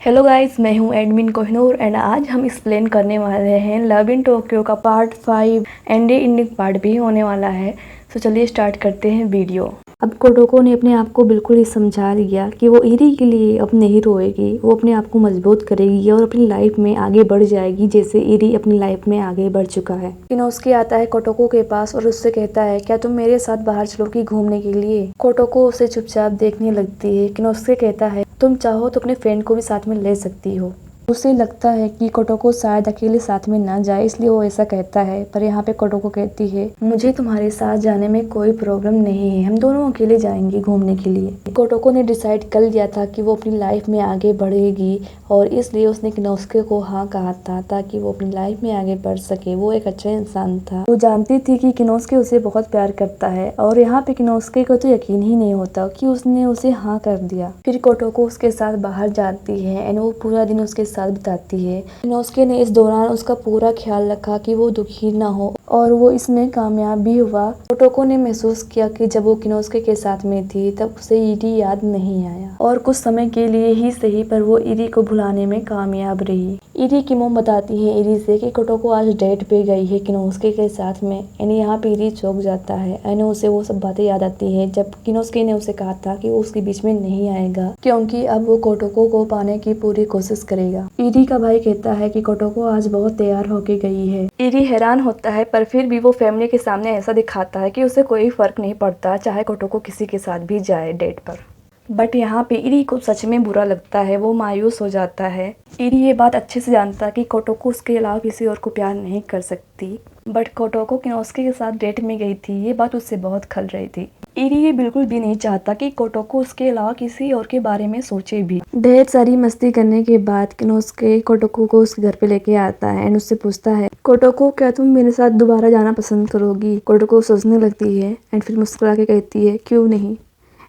Hello guys, मैं हूं admin Kohinoor and आज हम एक्सप्लेन करने वाले हैं लव इन टोक्यो का पार्ट 5 एंड एंडिंग पार्ट भी होने वाला है। तो चलिए स्टार्ट करते हैं वीडियो। अब कोटोको ने अपने आप को बिल्कुल ही समझा लिया कि वो इरी के लिए अब नहीं रोएगी, वो अपने आप को मजबूत करेगी और अपनी लाइफ में आगे बढ़ जाएगी जैसे इरी अपनी लाइफ में आगे बढ़ चुका है। किनोस्के आता है कोटोको के पास और उससे कहता है, क्या तुम मेरे साथ बाहर चलोगी घूमने के लिए। कोटोको उसे चुपचाप देखने लगती है। किनोस्के कहता है, तुम चाहो तो अपने फ्रेंड को भी साथ में ले सकती हो। उसे लगता है कि कोटोको शायद अकेले साथ में ना जाए, इसलिए वो ऐसा कहता है। पर यहाँ पे कोटोको कहती है, मुझे तुम्हारे साथ जाने में कोई प्रॉब्लम नहीं है, हम दोनों अकेले जाएंगे घूमने के लिए। कोटोको ने डिसाइड कर लिया था कि वो अपनी लाइफ में आगे बढ़ेगी और इसलिए उसने किनोस्के को हाँ कहा था ताकि वो अपनी लाइफ में आगे बढ़ सके। वो एक अच्छा इंसान था। वो जानती थी कि किनोस्के उसे बहुत प्यार करता है और यहाँ पे किनोस्के को तो यकीन ही नहीं होता कि उसने उसे हाँ कर दिया। फिर कोटोको उसके साथ बाहर जाती है एंड वो पूरा दिन उसके साथ बिताती है। किनोस्के ने इस दौरान उसका पूरा ख्याल रखा कि वो दुखी ना हो और वो इसमें कामयाब भी हुआ। कोटोको ने महसूस किया कि जब वो किनोस्के के साथ में थी तब उसे इरी याद नहीं आया और कुछ समय के लिए ही सही पर वो इरी को भुलाने में कामयाब रही। इरी की मोम बताती है इरी से कि कोटोको आज डेट पे गई है किनोस्के के साथ में एंड यहाँ पे इरी चौंक जाता है एंड उसे वो सब बातें याद आती है जब किनोस्के ने उसे कहा था कि वो उसके बीच में नहीं आएगा क्योंकि अब वो कोटोको को पाने की पूरी कोशिश करेगा। इरी का भाई कहता है कि कोटोको आज बहुत तैयार होके गई है। इरी हैरान होता है पर फिर भी वो फैमिली के सामने ऐसा दिखाता है कि उसे कोई फर्क नहीं पड़ता चाहे कोटोको किसी के साथ भी जाए डेट पर। बट यहाँ पे इरी को सच में बुरा लगता है, वो मायूस हो जाता है। इरी ये बात अच्छे से जानता है कि कोटोको उसके अलावा किसी और को प्यार नहीं कर सकती। बट कोटोको किनोस्के के साथ डेट में गई थी, ये बात उससे बहुत खल रही थी। इरी ये बिल्कुल भी नहीं चाहता कि कोटोको उसके अलावा किसी और के बारे में सोचे भी। ढेर सारी मस्ती करने के बाद किनोस्के कोटोको को उसके घर पे लेके आता है एंड उससे पूछता है, कोटोको क्या तुम मेरे साथ दोबारा जाना पसंद करोगी। कोटोको सोचने लगती है एंड फिर मुस्कुरा के कहती है, क्यों नहीं।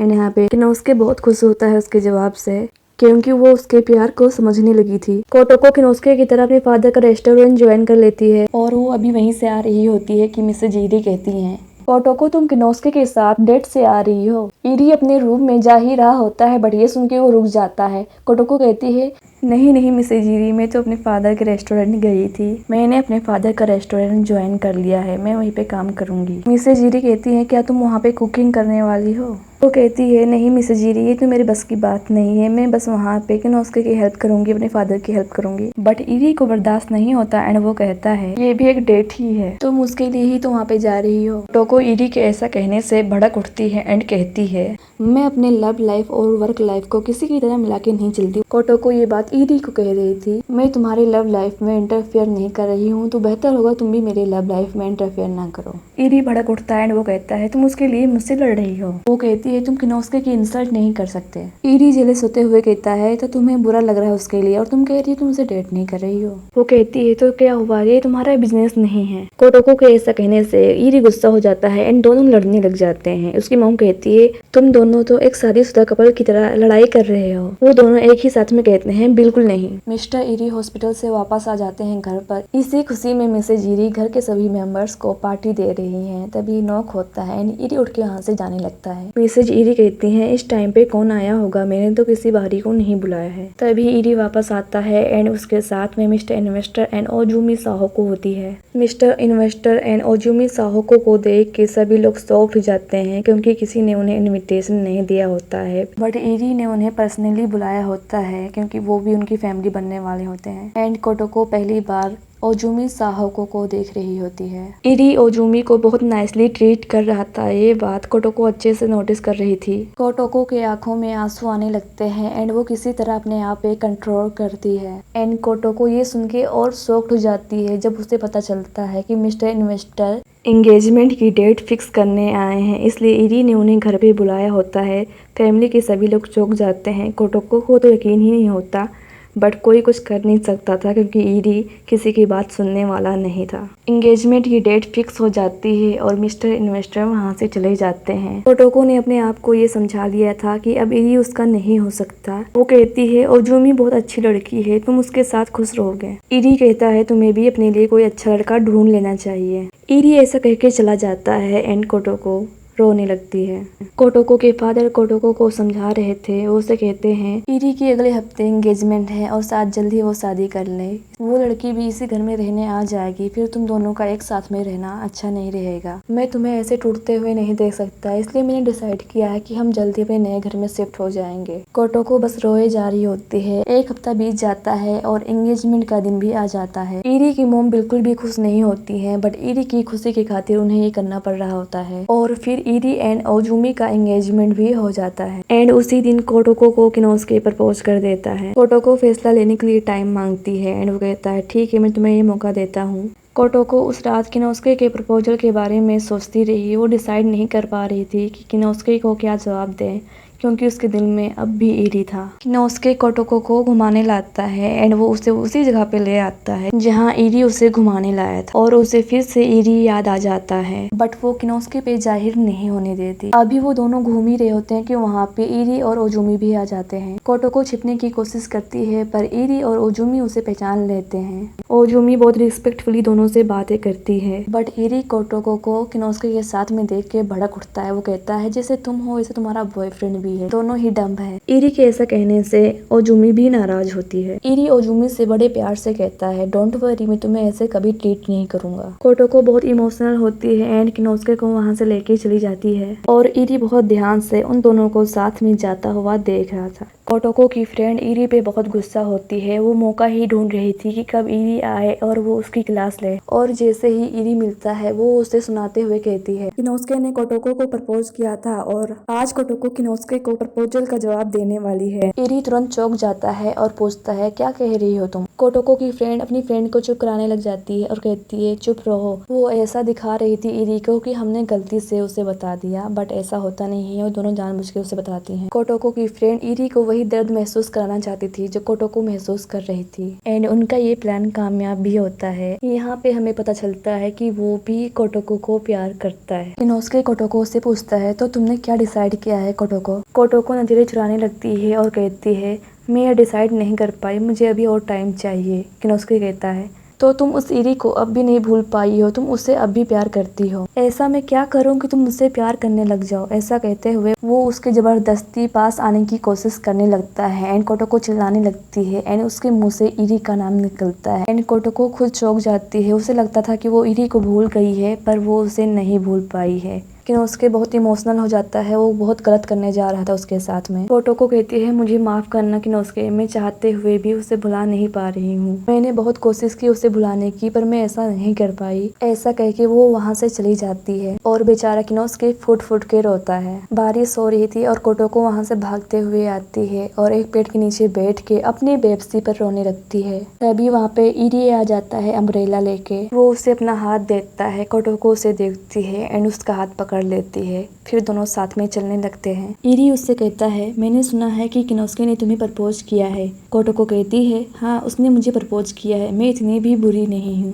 एंड यहाँ पे किनोस्के बहुत खुश होता है उसके जवाब से क्योंकि वो उसके प्यार को समझने लगी थी। कोटोको किनोस्के की तरह अपने फादर का रेस्टोरेंट ज्वाइन कर लेती है और वो अभी वहीं से आ रही होती है कि मिसेज इरी कहती हैं, कोटोको तुम किनोस्के के साथ डेट से आ रही हो। इरी अपने रूम में जा ही रहा होता है बट ये सुन के वो रुक जाता है। कोटोको कहती है, नहीं मिसेज इरी, मैं तो अपने फादर के रेस्टोरेंट गई थी, मैंने अपने फादर का रेस्टोरेंट ज्वाइन कर लिया है, मैं वहीं पे काम करूंगी। मिसेज इरी कहती है, क्या तुम वहाँ पे कुकिंग करने वाली हो। वो कहती है, नहीं मिसेज इरी, ये तो मेरे बस की बात नहीं है, मैं बस वहाँ पे किनोस्के की हेल्प करूंगी, अपने फादर की हेल्प करूंगी। बट इरी को बर्दाश्त नहीं होता एंड वो कहता है, ये भी एक डेट ही है, तुम उसके लिए ही तो वहाँ पे जा रही हो। टोको इरी के ऐसा कहने से भड़क उठती है एंड कहती है, मैं अपने लव लाइफ और वर्क लाइफ को किसी की तरह मिला के नहीं चलती। कोटोको ये बात इरी को कह रही थी, मैं तुम्हारे लव लाइफ में इंटरफेयर नहीं कर रही हूँ, तो बेहतर होगा तुम भी मेरे लव लाइफ में इंटरफेयर ना करो। इरी भड़क उठता है एंड वो कहता है, तुम उसके लिए मुझसे लड़ रही हो। वो कहती है, तुम किनोस्के की इंसल्ट नहीं कर सकते। इरी जेलस होते हुए कहता है, तो तुम्हें बुरा लग रहा है उसके लिए और तुम कह रही हो तुम उसे डेट नहीं कर रही हो। वो कहती है, तो क्या हुआ, ये तुम्हारा बिजनेस नहीं है। कोटोको के ऐसा कहने से इरी गुस्सा हो जाता है एंड दोनों लड़ने लग जाते हैं। उसकी मॉम कहती है, तुम दोनों तो एक शादीशुदा कपल की तरह लड़ाई कर रहे हो। वो दोनों एक ही साथ में कहते हैं, बिल्कुल नहीं। मिस्टर इरी हॉस्पिटल से वापस आ जाते हैं घर पर। इसी खुशी में मिसेज इरी घर के सभी मेंबर्स को पार्टी दे रही हैं। तभी नॉक होता है एंड इरी उठ के यहाँ से जाने लगता है। मिसेज इरी कहती हैं, इस टाइम पे कौन आया होगा, मैंने तो किसी बाहरी को नहीं बुलाया है। तभी इरी वापस आता है एंड उसके साथ में मिस्टर इन्वेस्टर एंड ओजुमी साहोको होती है। मिस्टर इन्वेस्टर एंड ओजुमी साहोको को देख के सभी लोग शॉक हो जाते हैं क्योंकि किसी ने उन्हें इनविटेशन नहीं दिया होता है बट इरी ने उन्हें पर्सनली बुलाया होता है क्योंकि वो भी उनकी फैमिली बनने वाले होते हैं। एंड कोटोको पहली बार ओजुमी साहोको को देख रही होती है। इरी ओजुमी को बहुत नाइसली ट्रीट कर रहा था, ये बात कोटोको अच्छे से नोटिस कर रही थी। कोटोको के आंखों में आंसू आने लगते हैं एंड वो किसी तरह अपने आप पे कंट्रोल करती है। एंड कोटोको ये सुन के और शॉक्ड हो जाती है जब उसे पता चलता है कि मिस्टर इन्वेस्टर एंगेजमेंट की डेट फिक्स करने आए हैं, इसलिए इरी ने उन्हें घर पे बुलाया होता है। फैमिली के सभी लोग चौंक जाते हैं। कोटोको को तो यकीन ही नहीं होता बट कोई कुछ कर नहीं सकता था क्योंकि इरी किसी की बात सुनने वाला नहीं था। एंगेजमेंट की डेट फिक्स हो जाती है और मिस्टर इन्वेस्टर वहां से चले जाते हैं। कोटोको ने अपने आप को ये समझा लिया था कि अब इरी उसका नहीं हो सकता। वो कहती है, ओजुमी बहुत अच्छी लड़की है, तुम उसके साथ खुश रहोगे। इरी कहता है, तुम्हें भी अपने लिए कोई अच्छा लड़का ढूंढ लेना चाहिए। इरी ऐसा कह के चला जाता है एंड कोटोको रोने लगती है। कोटोको के फादर कोटोको को समझा रहे थे। वो उसे कहते हैं इरी की अगले हफ्ते एंगेजमेंट है और शायद जल्दी वो शादी कर ले। वो लड़की भी इसी घर में रहने आ जाएगी, फिर तुम दोनों का एक साथ में रहना अच्छा नहीं रहेगा। मैं तुम्हें ऐसे टूटते हुए नहीं देख सकता, इसलिए मैंने डिसाइड किया है कि हम जल्दी अपने नए घर में शिफ्ट हो जाएंगे। कोटोको बस रोए जा रही होती है। एक हफ्ता बीत जाता है और एंगेजमेंट का दिन भी आ जाता है। इरी की मोम बिल्कुल भी खुश नहीं होती है, बट इरी की खुशी की खातिर उन्हें ये करना पड़ रहा होता है। और फिर इरी एंड ओजुमी का एंगेजमेंट भी हो जाता है। एंड उसी दिन कोटोको को किनोस्के प्रपोज कर देता है। कोटोको फैसला लेने के लिए टाइम मांगती है एंड वो कहता है ठीक है, मैं तुम्हें ये मौका देता हूँ। कोटोको उस रात किनोस्के के प्रपोजल के बारे में सोचती रही। वो डिसाइड नहीं कर पा रही थी कि किनोस्के को क्या जवाब दें, क्योंकि उसके दिल में अब भी इरी था। किनोस्के कोटोको को घुमाने लाता है एंड वो उसे उसी जगह पे ले आता है जहाँ इरी उसे घुमाने लाया था, और उसे फिर से इरी याद आ जाता है, बट वो किनोस्के पे जाहिर नहीं होने देती। अभी वो दोनों घूम ही रहे होते हैं कि वहाँ पे इरी और ओजुमी भी आ जाते हैं। कोटोको छिपने की कोशिश करती है पर इरी और ओजुमी उसे पहचान लेते हैं। ओजुमी बहुत रिस्पेक्टफुली दोनों से बातें करती है, बट इरी कोटोको को किनोस्के के साथ में देख के भड़क उठता है। वो कहता है जैसे तुम हो वैसे तुम्हारा बॉयफ्रेंड भी है, दोनों ही डम्ब है। इरी के ऐसा कहने से ओजुमी भी नाराज होती है। इरी ओजुमी से बड़े प्यार से कहता है डोंट वरी, मैं तुम्हें ऐसे कभी ट्रीट नहीं करूंगा। कोटोको बहुत इमोशनल होती है एंड किनोस्के को वहाँ से लेके चली जाती है, और इरी बहुत ध्यान से उन दोनों को साथ में जाता हुआ देख रहा था। कोटोको की फ्रेंड इरी पे बहुत गुस्सा होती है। वो मौका ही ढूंढ रही थी कि कब इरी आए और वो उसकी क्लास ले, और जैसे ही इरी मिलता है वो उसे सुनाते हुए कहती है किनोस्के ने कोटोको को प्रपोज किया था और आज कोटोको किनोस्के को प्रपोजल का जवाब देने वाली है। इरी तुरंत चौंक जाता है और पूछता है क्या कह रही हो तुम। कोटोको की फ्रेंड अपनी फ्रेंड को चुप कराने लग जाती है और कहती है चुप रहो। वो ऐसा दिखा रही थी इरी को कि हमने गलती से उसे बता दिया, बट ऐसा होता नहीं है, वो दोनों जानबूझ के उसे बताती हैं। कोटोको की फ्रेंड इरी को वही दर्द महसूस कराना चाहती थी जो कोटोको महसूस कर रही थी, एंड उनका ये प्लान कामयाब भी होता है। यहाँ पे हमें पता चलता है कि वो भी कोटोको को प्यार करता है। किनोस्के कोटोको से पूछता है तो तुमने क्या डिसाइड किया है कोटोको। कोटोको नजरें चुराने लगती है और कहती है मैं यह डिसाइड नहीं कर पाई, मुझे अभी और टाइम चाहिए। किनोस्के कहता है तो तुम उस इरी को अब भी नहीं भूल पाई हो, तुम उससे अब भी प्यार करती हो। ऐसा मैं क्या करूं कि तुम मुझसे प्यार करने लग जाओ। ऐसा कहते हुए वो उसके जबरदस्ती पास आने की कोशिश करने लगता है एंड कोटोको चिल्लाने लगती है एंड उसके मुंह से इरी का नाम निकलता है एंड कोटोको खुद चौंक जाती है। उसे लगता था कि वो इरी को भूल गई है, पर वो उसे नहीं भूल पाई है। किनोस्के बहुत इमोशनल हो जाता है। वो बहुत गलत करने जा रहा था उसके साथ में। कोटोको कहती है मुझे माफ करना किनोस्के, मैं चाहते हुए भी उसे भुला नहीं पा रही हूँ। मैंने बहुत कोशिश की उसे भुलाने की, पर मैं ऐसा नहीं कर पाई। ऐसा कह के वो वहाँ से चली जाती है और बेचारा किनोस्के फुट फुट के रोता है। बारिश हो रही थी और कोटोको वहाँ से भागते हुए आती है और एक पेड़ के नीचे बैठ के अपनी बेबसी पर रोने लगती है। तभी वहाँ पे इरी आ जाता है अम्ब्रेला लेके। वो उसे अपना हाथ देता है। कोटोको उसे देखती है एंड उसका हाथ पकड़ लेती है। फिर दोनों साथ में चलने लगते हैं। इरी उससे कहता है मैंने सुना है कि किनोस्के ने तुम्हें प्रपोज किया है। कोटोको कहती है हाँ, उसने मुझे प्रपोज किया है, मैं इतनी भी बुरी नहीं हूँ।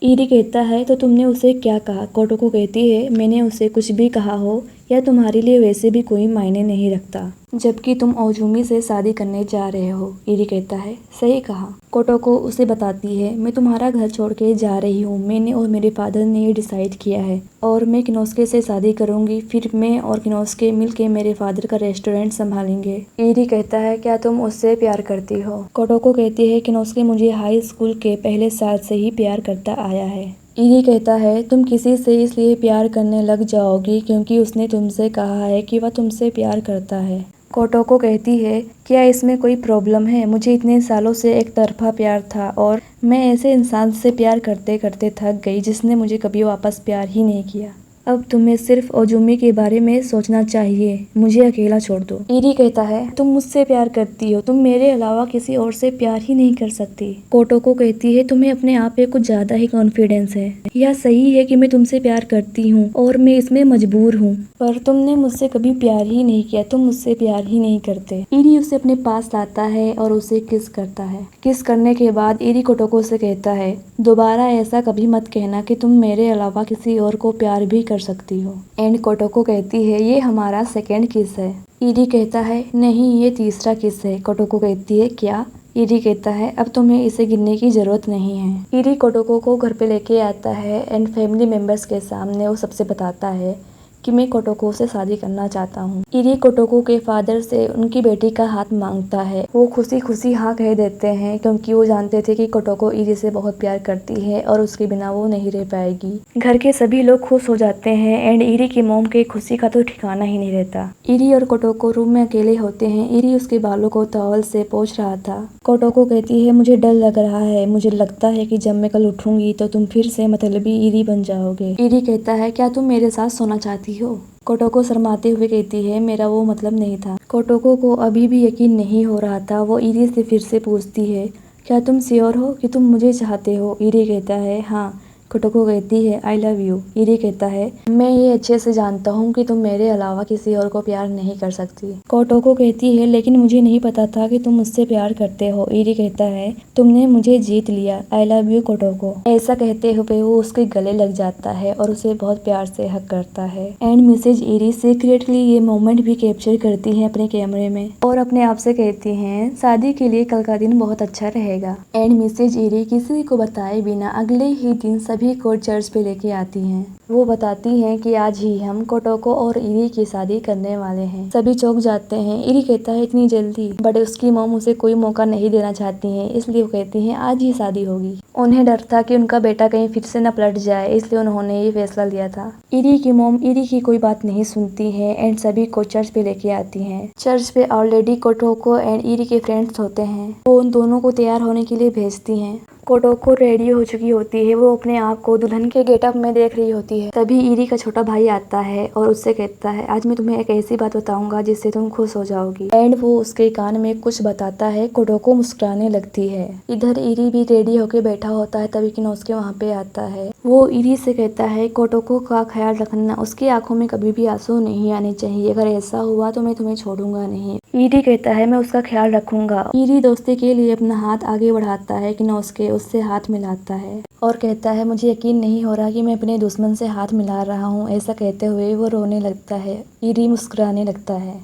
इरी कहता है तो तुमने उसे क्या कहा। कोटोको कहती है मैंने उसे कुछ भी कहा हो या तुम्हारे लिए वैसे भी कोई मायने नहीं रखता, जबकि तुम ओजुमी से शादी करने जा रहे हो। इरी कहता है सही कहा। कोटोको उसे बताती है मैं तुम्हारा घर छोड़ के जा रही हूँ, मैंने और मेरे फादर ने ये डिसाइड किया है और मैं किनोस्के से शादी करूंगी, फिर मैं और किनोस्के मिलके मेरे फादर का रेस्टोरेंट संभालेंगे। इरी कहता है क्या तुम उससे प्यार करती हो। कोटोको कहती है किनोस्के मुझे हाई स्कूल के पहले साल से ही प्यार करता आया है। इरी कहता है तुम किसी से इसलिए प्यार करने लग जाओगी क्योंकि उसने तुमसे कहा है कि वह तुमसे प्यार करता है। कोटोको कहती है क्या इसमें कोई प्रॉब्लम है, मुझे इतने सालों से एक तरफा प्यार था और मैं ऐसे इंसान से प्यार करते करते थक गई जिसने मुझे कभी वापस प्यार ही नहीं किया। अब तुम्हें सिर्फ ओजुमी के बारे में सोचना चाहिए, मुझे अकेला छोड़ दो। इरी कहता है तुम मुझसे प्यार करती हो, तुम मेरे अलावा किसी और से प्यार ही नहीं कर सकती। कोटोको कहती है तुम्हें अपने आप पे कुछ ज्यादा ही कॉन्फिडेंस है। यह सही है कि मैं तुमसे प्यार करती हूँ और मैं इसमें मजबूर हूँ, पर तुमने मुझसे कभी प्यार ही नहीं किया, तुम मुझसे प्यार ही नहीं करते। इरी उसे अपने पास लाता है और उसे किस करता है। किस करने के बाद इरी कोटोको से कहता है दोबारा ऐसा कभी मत कहना कि तुम मेरे अलावा किसी और को प्यार भी कर सकती हो। एंड कोटोको कहती है ये हमारा सेकेंड किस है। इरी कहता है नहीं, ये तीसरा किस है। कोटोको कहती है क्या। इरी कहता है अब तुम्हें इसे गिनने की जरूरत नहीं है। इरी कोटोको को घर पे लेके आता है एंड फैमिली मेंबर्स के सामने वो सबसे बताता है कि मैं कोटोको से शादी करना चाहता हूँ। इरी कोटोको के फादर से उनकी बेटी का हाथ मांगता है। वो खुशी खुशी हाँ कह देते हैं क्योंकि वो जानते थे कि कोटोको इरी से बहुत प्यार करती है और उसके बिना वो नहीं रह पाएगी। घर के सभी लोग खुश हो जाते हैं एंड इरी की मॉम के खुशी का तो ठिकाना ही नहीं रहता। इरी और कोटोको रूम में अकेले होते हैं। इरी उसके बालों को टॉवल से पोंछ रहा था। कोटोको कहती है मुझे डर लग रहा है, मुझे लगता है कि जब मैं कल उठूंगी तो तुम फिर से मतलबी इरी बन जाओगे। इरी कहता है क्या तुम मेरे साथ सोना चाहती हो? कोटोको शर्माते हुए कहती है मेरा वो मतलब नहीं था। कोटोको को अभी भी यकीन नहीं हो रहा था। वो इरी से फिर से पूछती है क्या तुम श्योर हो कि तुम मुझे चाहते हो? इरी कहता है हाँ। कोटोको कहती है आई लव यू। इरी कहता है मैं ये अच्छे से जानता हूँ कि तुम मेरे अलावा किसी और को प्यार नहीं कर सकती। कोटोको कहती है लेकिन मुझे नहीं पता था कि तुम मुझसे प्यार करते हो। इरी कहता है तुमने मुझे जीत लिया, आई लव यू कोटोको। ऐसा कहते हुए वो उसके गले लग जाता है और उसे बहुत प्यार से हक करता है। एंड मिसेज इरी सीक्रेटली ये मोमेंट भी कैप्चर करती है अपने कैमरे में और अपने आप से कहती हैं शादी के लिए कल का दिन बहुत अच्छा रहेगा। एंड मिसेज इरी किसी को बताए बिना अगले ही दिन सभी को चर्च पे लेके आती हैं। वो बताती हैं कि आज ही हम कोटोको और इरी की शादी करने वाले हैं। सभी चौंक जाते हैं। इरी कहता है इतनी जल्दी, बट उसकी मॉम उसे कोई मौका नहीं देना चाहती हैं, इसलिए वो कहती हैं आज ही शादी होगी। उन्हें डर था कि उनका बेटा कहीं फिर से न पलट जाए, इसलिए उन्होंने ये फैसला लिया था। इरी की मॉम इरी की कोई बात नहीं सुनती है एंड सभी को चर्च पे लेके आती हैं। चर्च पे ऑलरेडी कोटोको एंड इरी के फ्रेंड्स होते हैं। वो उन दोनों को तैयार होने के लिए भेजती हैं। कोटोको रेडी हो चुकी होती है। वो अपने आप को दुल्हन के गेटअप में देख रही होती है। तभी इरी का छोटा भाई आता है और उससे कहता है आज मैं तुम्हें एक ऐसी बात बताऊंगा जिससे तुम खुश हो जाओगी। एंड वो उसके कान में कुछ बताता है। कोटोको मुस्कुराने लगती है। इधर इरी भी रेडी होके बैठा होता है तभी किनोस्के वहाँ पे आता है। वो इरी से कहता है कोटोको का ख्याल रखना, उसकी आंखों में कभी भी आंसू नहीं आने चाहिए, अगर ऐसा हुआ तो मैं तुम्हें छोड़ूंगा नहीं। इरी कहता है मैं उसका ख्याल रखूंगा। इरी दोस्ती के लिए अपना हाथ आगे बढ़ाता है। किनोस्के उससे हाथ मिलाता है और कहता है मुझे यकीन नहीं हो रहा कि मैं अपने दुश्मन से हाथ मिला रहा हूँ। ऐसा कहते हुए वो रोने लगता है। इरी मुस्कुराने लगता है।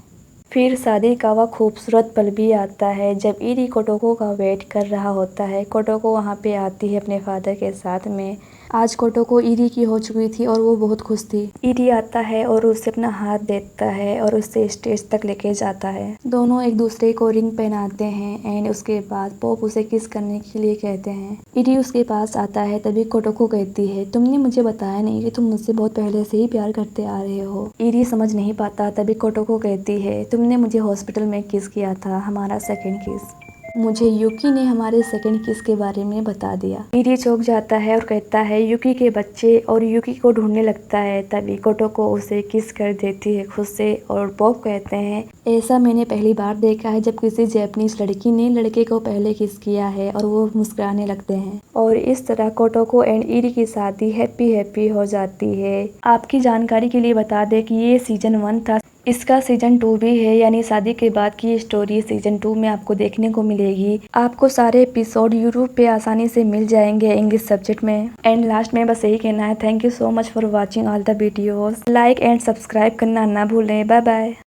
फिर शादी का वह खूबसूरत पल भी आता है जब इरी कोटोको का वेट कर रहा होता है। कोटोको वहाँ पे आती है अपने फादर के साथ में। आज कोटोको इरी की हो चुकी थी और वो बहुत खुश थी। इरी आता है और उसे अपना हाथ देता है और उससे स्टेज तक लेके जाता है। दोनों एक दूसरे को रिंग पहनाते हैं एंड उसके बाद पोप उसे किस करने के लिए कहते हैं। इरी उसके पास आता है तभी कोटोको कहती है तुमने मुझे बताया नहीं कि तुम मुझसे बहुत पहले से ही प्यार करते आ रहे हो। इरी समझ नहीं पाता तभी कोटोको कहती है तुमने मुझे हॉस्पिटल में किस किया था, हमारा सेकंड किस। मुझे युकी ने हमारे सेकंड किस के बारे में बता दिया। इरी चौंक जाता है और कहता है युकी के बच्चे और युकी को ढूंढने लगता है। तभी कोटोको उसे किस कर देती है खुद से और पॉप कहते हैं ऐसा मैंने पहली बार देखा है जब किसी जापानीज लड़की ने लड़के को पहले किस किया है। और वो मुस्कुराने लगते हैं और इस तरह कोटोको एंड इरी की शादी हैप्पी हो जाती है। आपकी जानकारी के लिए बता दें कि ये सीजन 1 था। इसका सीजन 2 भी है, यानी शादी के बाद की स्टोरी सीजन 2 में आपको देखने को मिलेगी। आपको सारे एपिसोड यूट्यूब पे आसानी से मिल जाएंगे इंग्लिश सब्जेक्ट में। एंड लास्ट में बस यही कहना है thank you so much for watching all the videos. Like and subscribe करना ना भूलें। Bye bye.